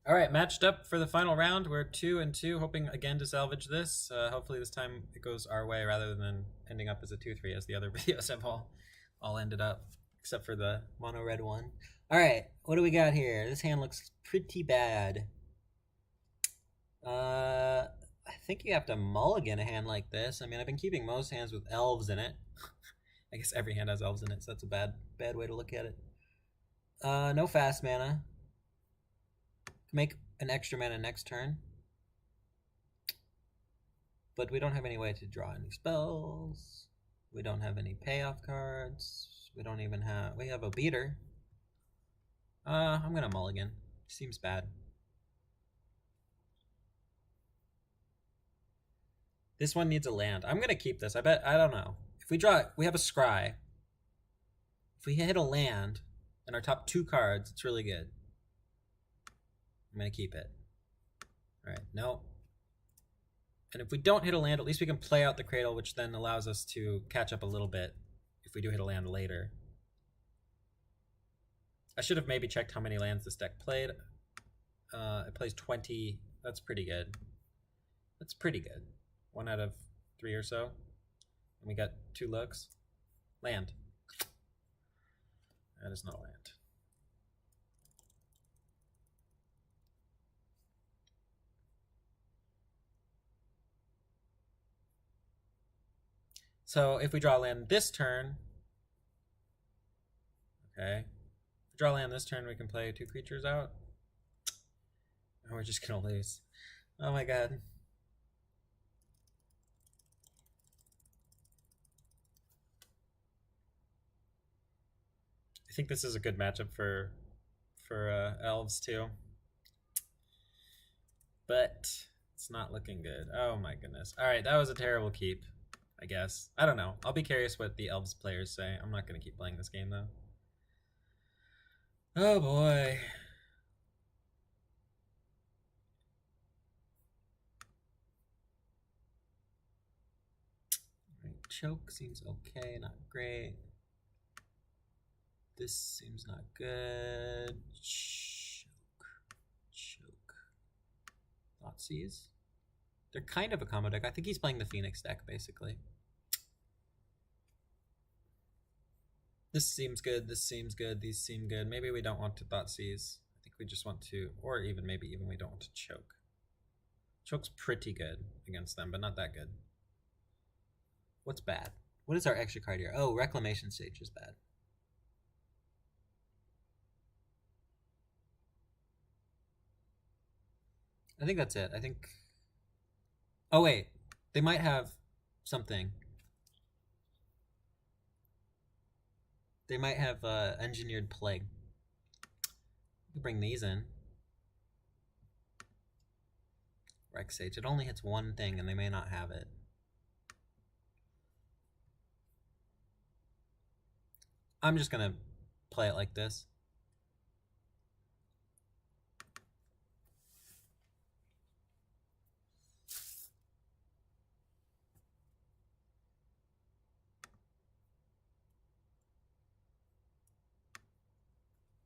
All right, matched up for the final round. We're 2-2, hoping again to salvage this. Hopefully this time it goes our way rather than ending up as a 2-3 as the other videos have all ended up, except for the mono red one. All right, what do we got here? This hand looks pretty bad. I think you have to mulligan a hand like this. I mean, I've been keeping most hands with elves in it. I guess every hand has elves in it, so that's a bad way to look at it. No fast mana. Make an extra mana next turn. But we don't have any way to draw any spells. We don't have any payoff cards. We don't even have... We have a beater. I'm gonna mulligan. Seems bad. This one needs a land. I'm gonna keep this. I don't know. If we draw... We have a scry. If we hit a land and our top 2 cards, it's really good. I'm gonna keep it. Alright, no. And if we don't hit a land, at least we can play out the Cradle, which then allows us to catch up a little bit if we do hit a land later. I should have maybe checked how many lands this deck played. It plays 20. That's pretty good. That's pretty good. 1 out of 3 or so. And we got 2 looks. Land. That is not a land. So if we draw land this turn, okay. If we draw land this turn, we can play 2 creatures out. And we're just gonna lose. Oh my god. I think this is a good matchup for elves too. But it's not looking good. Oh my goodness. Alright, that was a terrible keep, I guess. I don't know. I'll be curious what the elves players say. I'm not going to keep playing this game though. Oh boy. Right, choke seems okay, not great. This seems not good. Choke. Thoughtseize. They're kind of a combo deck. I think he's playing the Phoenix deck, basically. This seems good, this seems good, these seem good. Maybe we don't want to Thoughtseize. I think we just want to, or even maybe even we don't want to choke. Choke's pretty good against them, but not that good. What's bad? What is our extra card here? Oh, Reclamation Stage is bad. I think that's it. I think... Oh, wait. They might have something. They might have Engineered Plague. We bring these in. Rex Sage. It only hits one thing, and they may not have it. I'm just going to play it like this.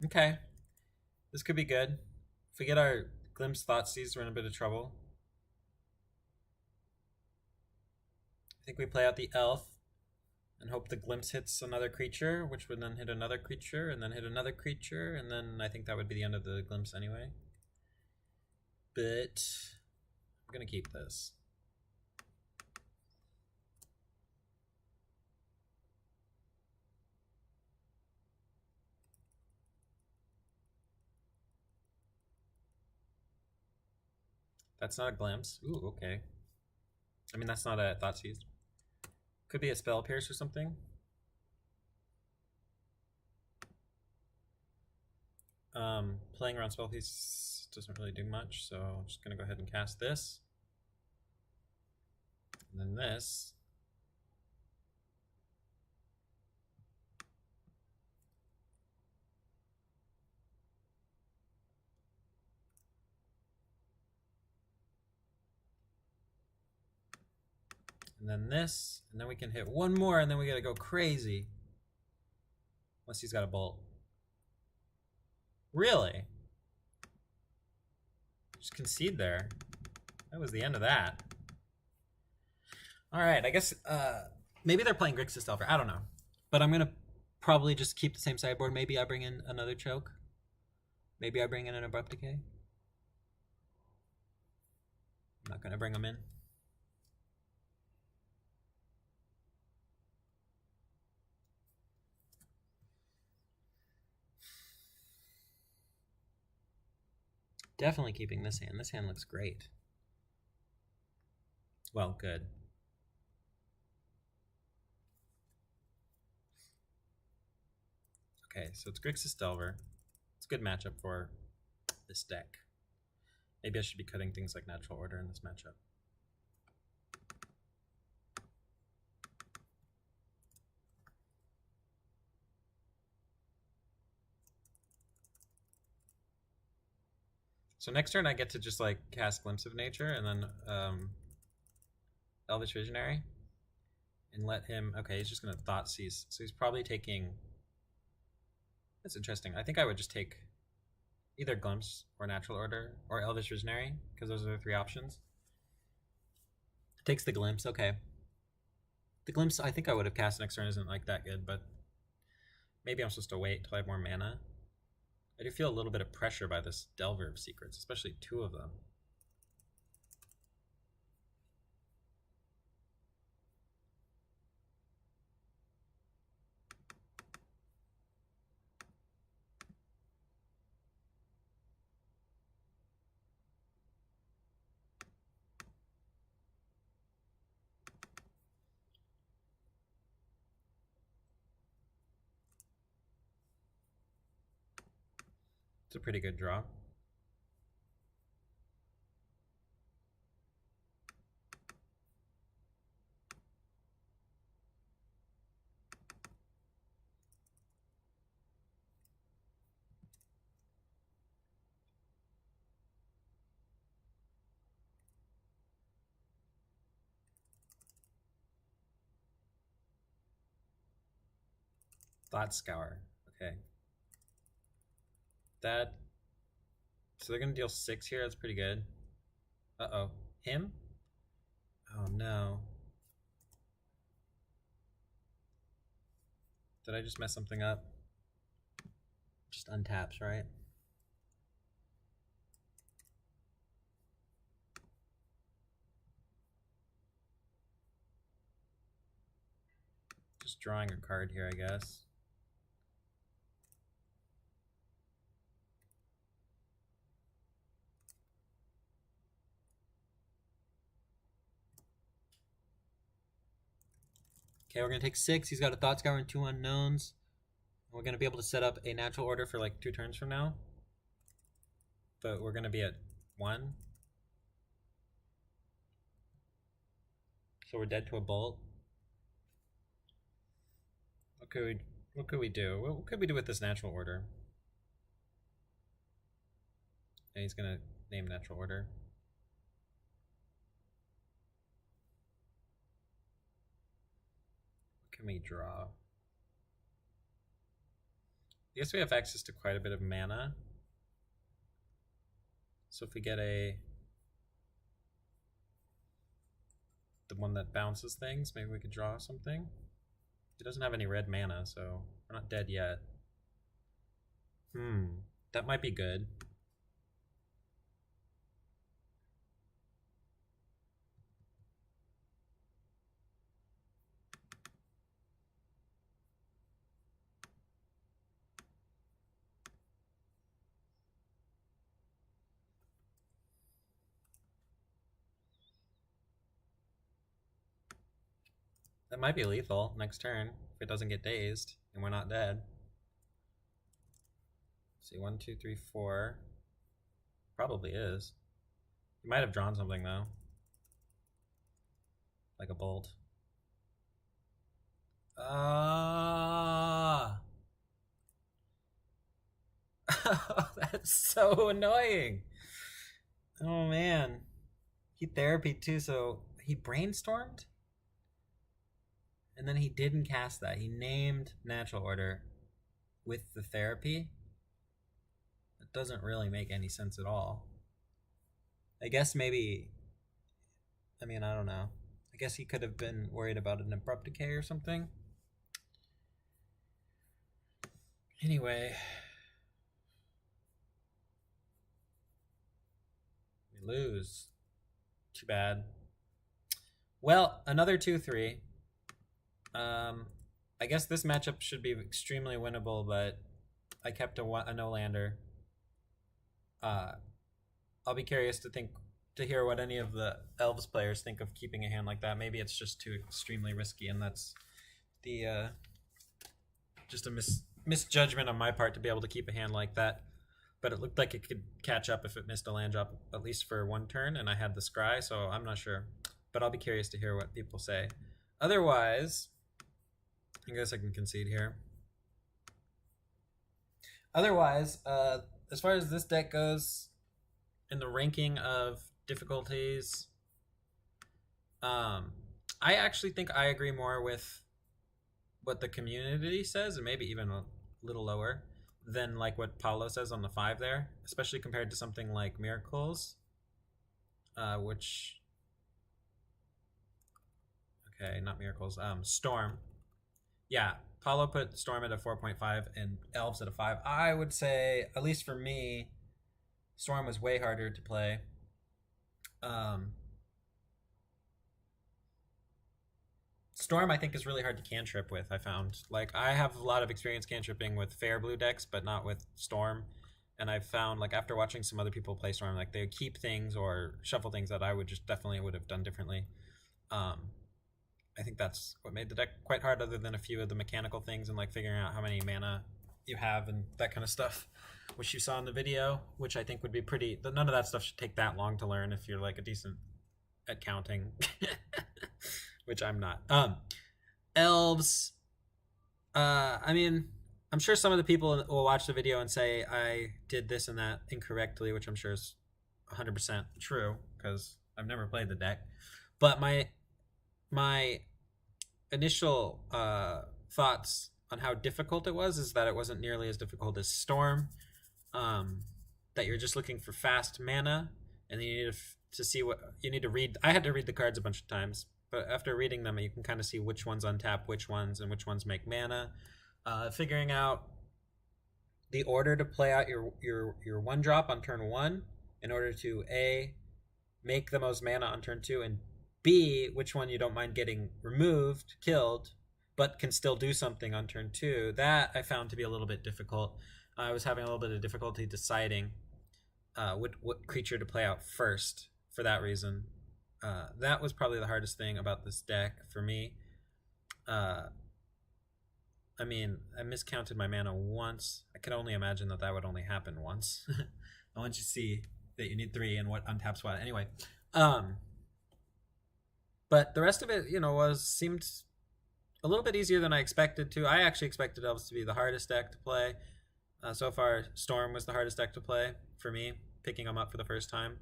Okay. This could be good. If we get our Glimpse Thoughtseize, we're in a bit of trouble. I think we play out the Elf and hope the Glimpse hits another creature, which would then hit another creature, and then hit another creature, and then I think that would be the end of the Glimpse anyway. But I'm going to keep this. That's not a Glimpse. Ooh, okay. I mean, that's not a Thoughtseize. Could be a Spell Pierce or something. Playing around Spell Pierce doesn't really do much, so I'm just going to go ahead and cast this. And then this. And then this, and then we can hit one more, and then we gotta go crazy. Unless he's got a bolt. Really? Just concede there. That was the end of that. All right, I guess maybe they're playing Grixis Delver. I don't know. But I'm going to probably just keep the same sideboard. Maybe I bring in another choke. Maybe I bring in an Abrupt Decay. I'm not going to bring them in. Definitely keeping this hand. This hand looks great. Well, good. Okay, so it's Grixis Delver. It's a good matchup for this deck. Maybe I should be cutting things like Natural Order in this matchup. So next turn I get to just like cast Glimpse of Nature and then Elvish Visionary and let him, okay, he's just gonna Thoughtseize. So he's probably taking, that's interesting. I think I would just take either Glimpse or Natural Order or Elvish Visionary because those are the 3 options. Takes the Glimpse, okay. The Glimpse I think I would have cast next turn isn't like that good, but maybe I'm supposed to wait till I have more mana. I do feel a little bit of pressure by this Delver of Secrets, especially 2 of them. It's a pretty good draw. Thought Scour, okay. That, so they're gonna deal 6 here, that's pretty good. Uh-oh, him? Oh no. Did I just mess something up? Just untaps, right? Just drawing a card here, I guess. Okay, we're gonna take 6. He's got a Thought Scour and 2 unknowns. We're gonna be able to set up a Natural Order for like 2 turns from now. But we're gonna be at 1. So we're dead to a Bolt. What could we do? What could we do with this Natural Order? And he's gonna name Natural Order. What can we draw? I guess we have access to quite a bit of mana. So if we get the one that bounces things, maybe we could draw something. He doesn't have any red mana, so we're not dead yet. That might be good. That might be lethal next turn if it doesn't get dazed and we're not dead. Let's see, 1, 2, 3, 4. Probably is. He might have drawn something though. Like a bolt. That's so annoying. Oh man. He therapy too, so he brainstormed? And then he didn't cast that. He named Natural Order with the therapy. It doesn't really make any sense at all. I guess maybe, I mean, I don't know. I guess he could have been worried about an abrupt decay or something. Anyway, we lose. Too bad. Well, another 2-3. I guess this matchup should be extremely winnable, but I kept a no-lander. I'll be curious to hear what any of the Elves players think of keeping a hand like that. Maybe it's just too extremely risky, and that's the just a misjudgment on my part to be able to keep a hand like that. But it looked like it could catch up if it missed a land drop at least for one turn, and I had the scry, so I'm not sure. But I'll be curious to hear what people say. Otherwise, I guess I can concede here. Otherwise, as far as this deck goes, in the ranking of difficulties, I actually think I agree more with what the community says, and maybe even a little lower than like what Paulo says on the 5 there, especially compared to something like Miracles, which, okay, not Miracles, Storm. Yeah, Paulo put Storm at a 4.5 and Elves at a 5. I would say, at least for me, Storm was way harder to play. Storm, I think, is really hard to cantrip with, I found. Like, I have a lot of experience cantripping with fair blue decks, but not with Storm. And I've found, like, after watching some other people play Storm, like, they keep things or shuffle things that I would just definitely would have done differently. I think that's what made the deck quite hard, other than a few of the mechanical things and, like, figuring out how many mana you have and that kind of stuff, which you saw in the video, which I think would be pretty... None of that stuff should take that long to learn if you're, like, a decent at counting. Which I'm not. Elves. I mean, I'm sure some of the people will watch the video and say I did this and that incorrectly, which I'm sure is 100% true because I've never played the deck. But my initial thoughts on how difficult it was is that it wasn't nearly as difficult as Storm. That you're just looking for fast mana, and then you need to see what you need to read. I had to read the cards a bunch of times. But after reading them, you can kind of see which ones untap which ones and which ones make mana. Figuring out the order to play out your 1-drop on turn 1 in order to A, make the most mana on turn 2, and B, which one you don't mind getting removed, killed, but can still do something on turn 2. That I found to be a little bit difficult. I was having a little bit of difficulty deciding what creature to play out first for that reason. That was probably the hardest thing about this deck for me. I mean, I miscounted my mana once. I can only imagine that would only happen once. Once you see that you need 3 and what untaps what. Anyway, but the rest of it, seemed a little bit easier than I expected to. I actually expected Elves to be the hardest deck to play. So far, Storm was the hardest deck to play for me, picking them up for the first time.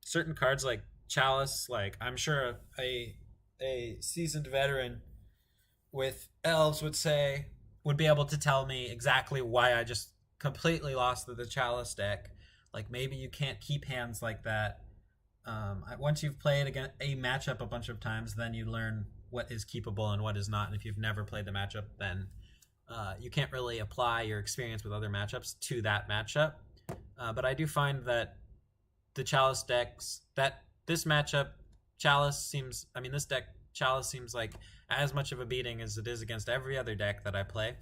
Certain cards like Chalice, like I'm sure a seasoned veteran with Elves would be able to tell me exactly why I just completely lost the Chalice deck. Like maybe you can't keep hands like that. Once you've played against a matchup a bunch of times, then you learn what is keepable and what is not. And if you've never played the matchup, then you can't really apply your experience with other matchups to that matchup. But I do find that the Chalice decks, that this matchup, this deck, Chalice seems like as much of a beating as it is against every other deck that I play.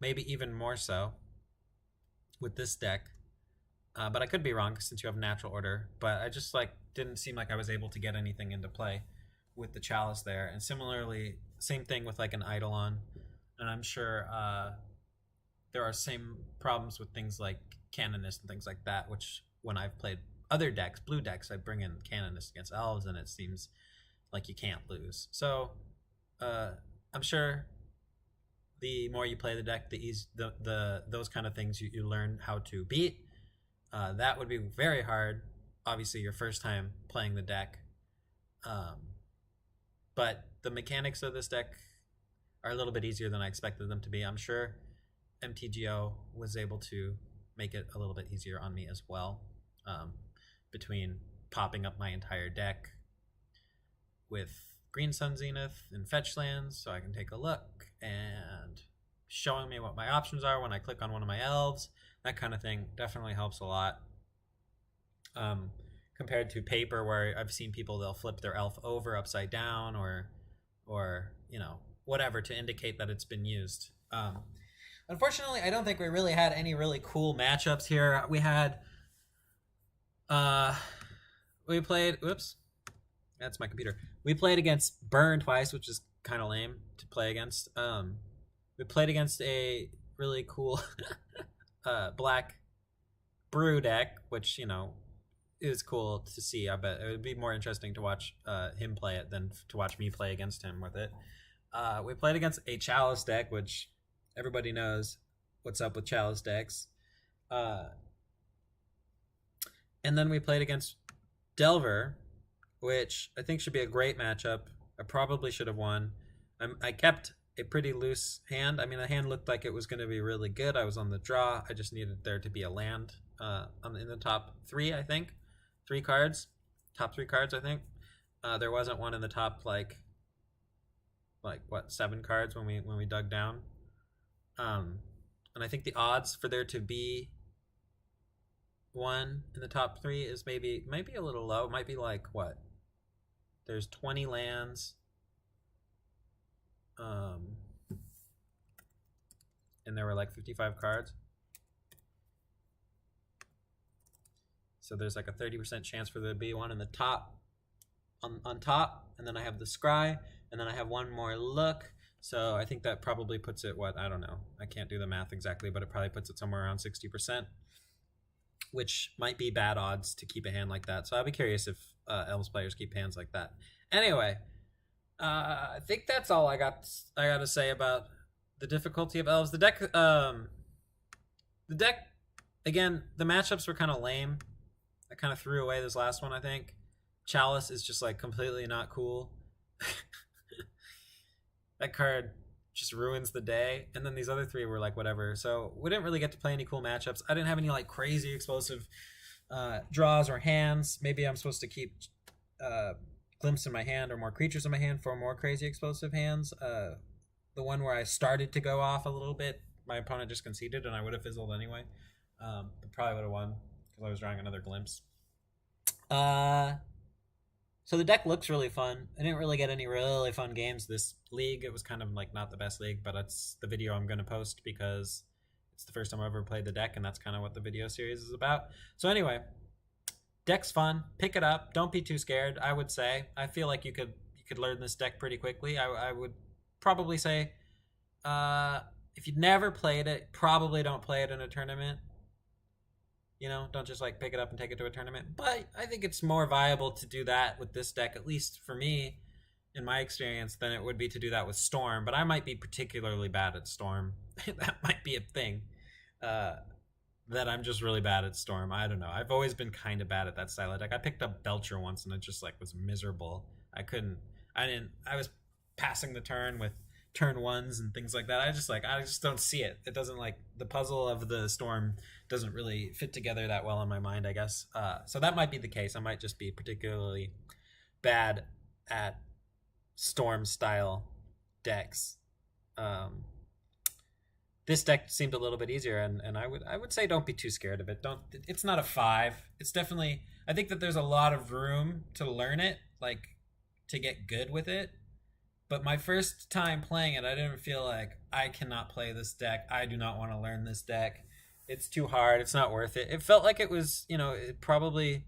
Maybe even more so with this deck. But I could be wrong since you have natural order. But I just didn't seem like I was able to get anything into play with the Chalice there. And similarly, same thing with an Eidolon. And I'm sure there are same problems with things like Canonist and things like that, which when I've played other decks, blue decks, I bring in Canonist against Elves, and it seems like you can't lose. So I'm sure the more you play the deck, those kind of things you learn how to beat. That would be very hard, obviously, your first time playing the deck. But the mechanics of this deck are a little bit easier than I expected them to be. I'm sure MTGO was able to make it a little bit easier on me as well. Between popping up my entire deck with Green Sun Zenith and fetch lands so I can take a look, and showing me what my options are when I click on one of my elves, that kind of thing definitely helps a lot. Compared to paper, where I've seen people, they'll flip their elf over upside down or you know, whatever to indicate that it's been used. Unfortunately, I don't think we really had any really cool matchups here. We had we played, whoops, that's my computer. We played against Burn twice, which is kind of lame to play against. We played against a really cool black brew deck, which, you know, it was cool to see. I bet it would be more interesting to watch him play it than to watch me play against him with it. We played against a Chalice deck, which everybody knows what's up with Chalice decks. And then we played against Delver, which I think should be a great matchup. I probably should have won. I kept a pretty loose hand. I mean, the hand looked like it was going to be really good. I was on the draw. I just needed there to be a land in the top three, I think. Top three cards, I think. There wasn't one in the top, like what, 7 cards when we dug down. And I think the odds for there to be one in the top 3 is maybe a little low. It might be like, what? There's 20 lands. And there were like 55 cards. So there's like a 30% chance for there to be one in the top, on top, and then I have the scry, and then I have one more look. So I think that probably puts it, what, I don't know. I can't do the math exactly, but it probably puts it somewhere around 60%, which might be bad odds to keep a hand like that. So I'll be curious if Elves players keep hands like that. Anyway, I think that's all I got to say about the difficulty of Elves. The deck, again, the matchups were kind of lame. I kind of threw away this last one, I think. Chalice is just like completely not cool. That card just ruins the day. And then these other 3 were like whatever. So we didn't really get to play any cool matchups. I didn't have any like crazy explosive draws or hands. Maybe I'm supposed to keep Glimpse in my hand or more creatures in my hand for more crazy explosive hands. The one where I started to go off a little bit, my opponent just conceded and I would have fizzled anyway. But probably would have won because I was drawing another Glimpse. So the deck looks really fun. I didn't really get any really fun games this league. It was kind of like not the best league, but it's the video I'm going to post because it's the first time I've ever played the deck, and that's kind of what the video series is about. So anyway, deck's fun. Pick it up. Don't be too scared, I would say. I feel like you could learn this deck pretty quickly. I would probably say if you've never played it, probably don't play it in a tournament. You know, don't just like pick it up and take it to a tournament. But I think it's more viable to do that with this deck, at least for me, in my experience, than it would be to do that with Storm. But I might be particularly bad at Storm. That might be a thing. That I'm just really bad at Storm. I don't know. I've always been kind of bad at that style of deck. I picked up Belcher once and it just like was miserable. I was passing the turn with turn 1s and things like that. I just don't see it. It doesn't, like, the puzzle of the Storm doesn't really fit together that well in my mind, I guess. So that might be the case. I might just be particularly bad at Storm style decks. This deck seemed a little bit easier, and I would say don't be too scared of it. It's not a 5. It's definitely, I think that there's a lot of room to learn it, like to get good with it. But my first time playing it, I didn't feel like I cannot play this deck. I do not want to learn this deck. It's too hard. It's not worth it. It felt like it was, you know, it probably,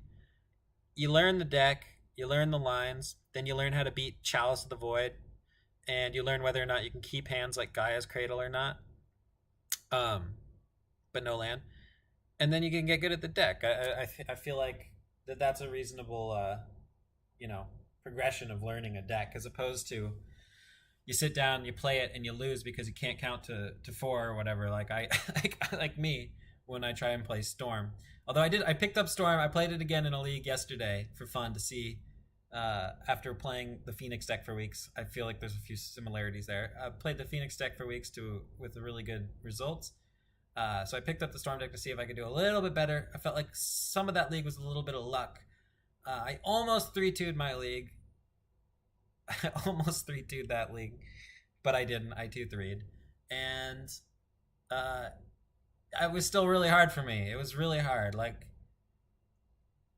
you learn the deck, you learn the lines, then you learn how to beat Chalice of the Void, and you learn whether or not you can keep hands like Gaia's Cradle or not. But no land. And then you can get good at the deck. I feel like that's a reasonable, you know, progression of learning a deck, as opposed to you sit down, you play it, and you lose because you can't count to 4 or whatever. Like like me when I try and play Storm. Although I picked up Storm. I played it again in a league yesterday for fun to see. After playing the Phoenix deck for weeks, I feel like there's a few similarities there. I played the Phoenix deck for weeks with really good results. So I picked up the Storm deck to see if I could do a little bit better. I felt like some of that league was a little bit of luck. I almost 3-2'd my league. I almost 3-2'd that league, but I didn't. I 2-3'd. And it was still really hard for me. It was really hard. Like,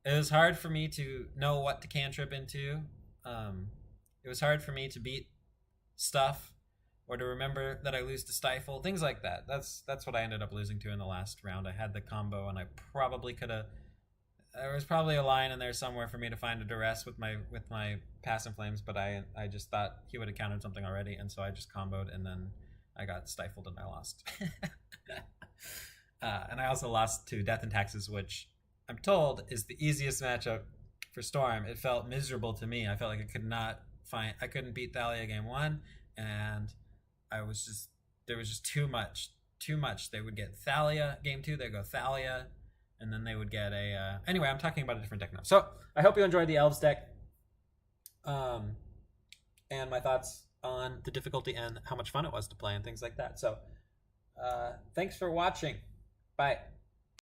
it was hard for me to know what to cantrip into. It was hard for me to beat stuff or to remember that I lose to Stifle, things like that. That's what I ended up losing to in the last round. I had the combo, and I probably could have. There was probably a line in there somewhere for me to find a duress with my Pass and Flames, but I just thought he would have countered something already, and so I just comboed, and then I got stifled and I lost. And I also lost to Death and Taxes, which I'm told is the easiest matchup for Storm. It felt miserable to me. I felt like I couldn't beat Thalia game 1, and there was just too much. They would get Thalia game 2, they'd go Thalia, and then they would get a anyway, I'm talking about a different deck now. So I hope you enjoyed the Elves deck, and my thoughts on the difficulty and how much fun it was to play and things like that. So thanks for watching. Bye.